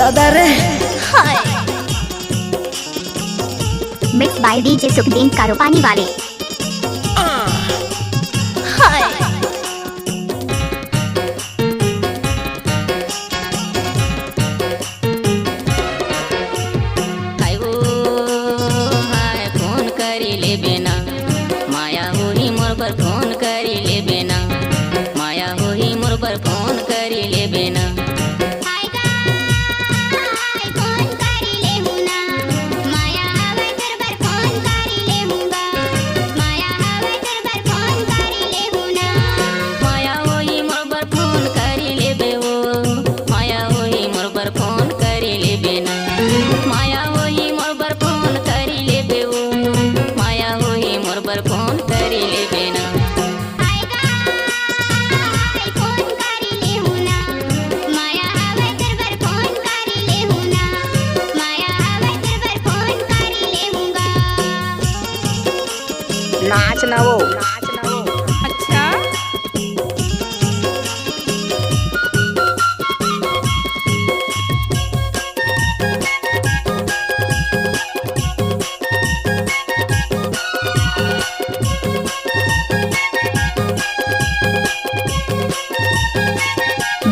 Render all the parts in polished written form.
दादा रे। हाय mix by DJ Sukhdeen कारोपानी वाले। हाय फोन करी ले बेना माया होही मोर पर फोन करी ले बेना माया होही मोर पर फोन करी ले बेना नाच ना वो। अच्छा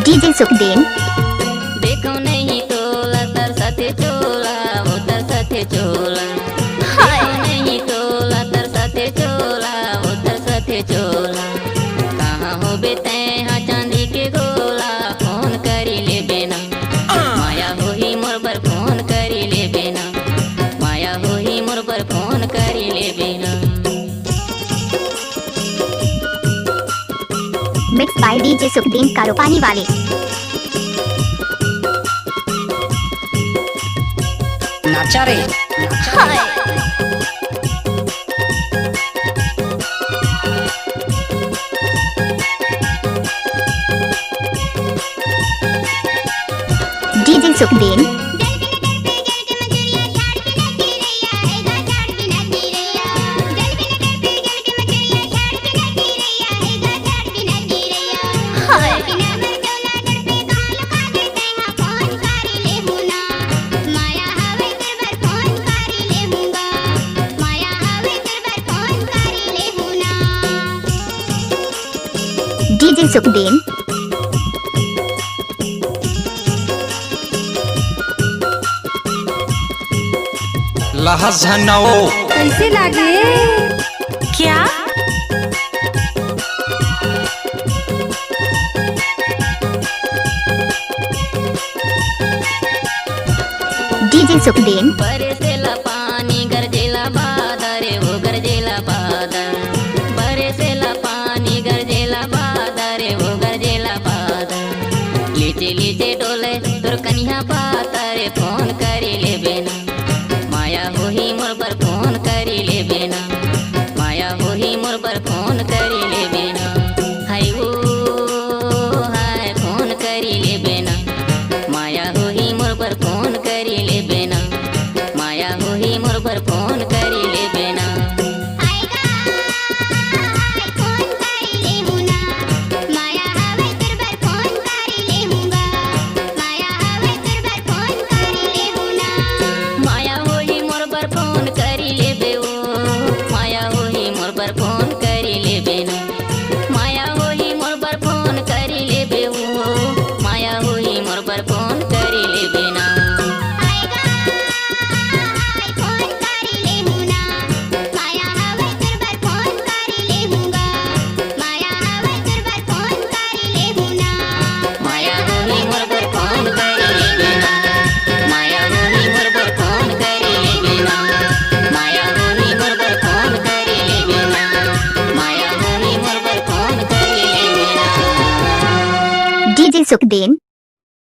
डीजे सुखदीन। देखो नहीं तोला तर साथे चोला वो तर साथे चोला नहीं तोला तर साथे चोला वो तर साथे चोला कहाँ हो बेते हाँ चांदी के गोला फोन करी ले बेना माया होही मोर पर फोन करी ले बेना माया होही मोर पर फोन करी ले बेना मिक्स बाय डीजे सुखदीन कारोपानी वाले। नाचा रे। हाय डीजे सुखदीन। डीजे सुखदीन। लहस झन्नाओ कैसे लागे क्या डीजे सुखदीन। बरसेला पानी गरजेला बादरे वो गरजेला बादर बरसेला पानी गरजेला बादरे वो गरजेला बादर लीचे लीचे डोले तुर कन्या पातरे फोन करी ले बेना माया होही मोर पर फोन करी ले बेना माया होही मोर पर फोन करी ले बेना हाय वो हाय फोन करी ले बेना माया होही मोर पर फोन करी ले बेना माया होही मोर पर फोन करी ले बेना माया होही मोर पर फोन करी ले बेओ माया होही मोर पर फोन करी ले बेना माया होही मोर पर फोन करी ले बेओ माया होही मोर पर फोन करी ले बेना माया होही मोर पर फोन करी ले बेना माया होही मोर पर फोन करी ले बेना माया होही मोर पर फोन करी ले बेना माया होही मोर पर फोन करी ले बेना डीजे सुखदीन।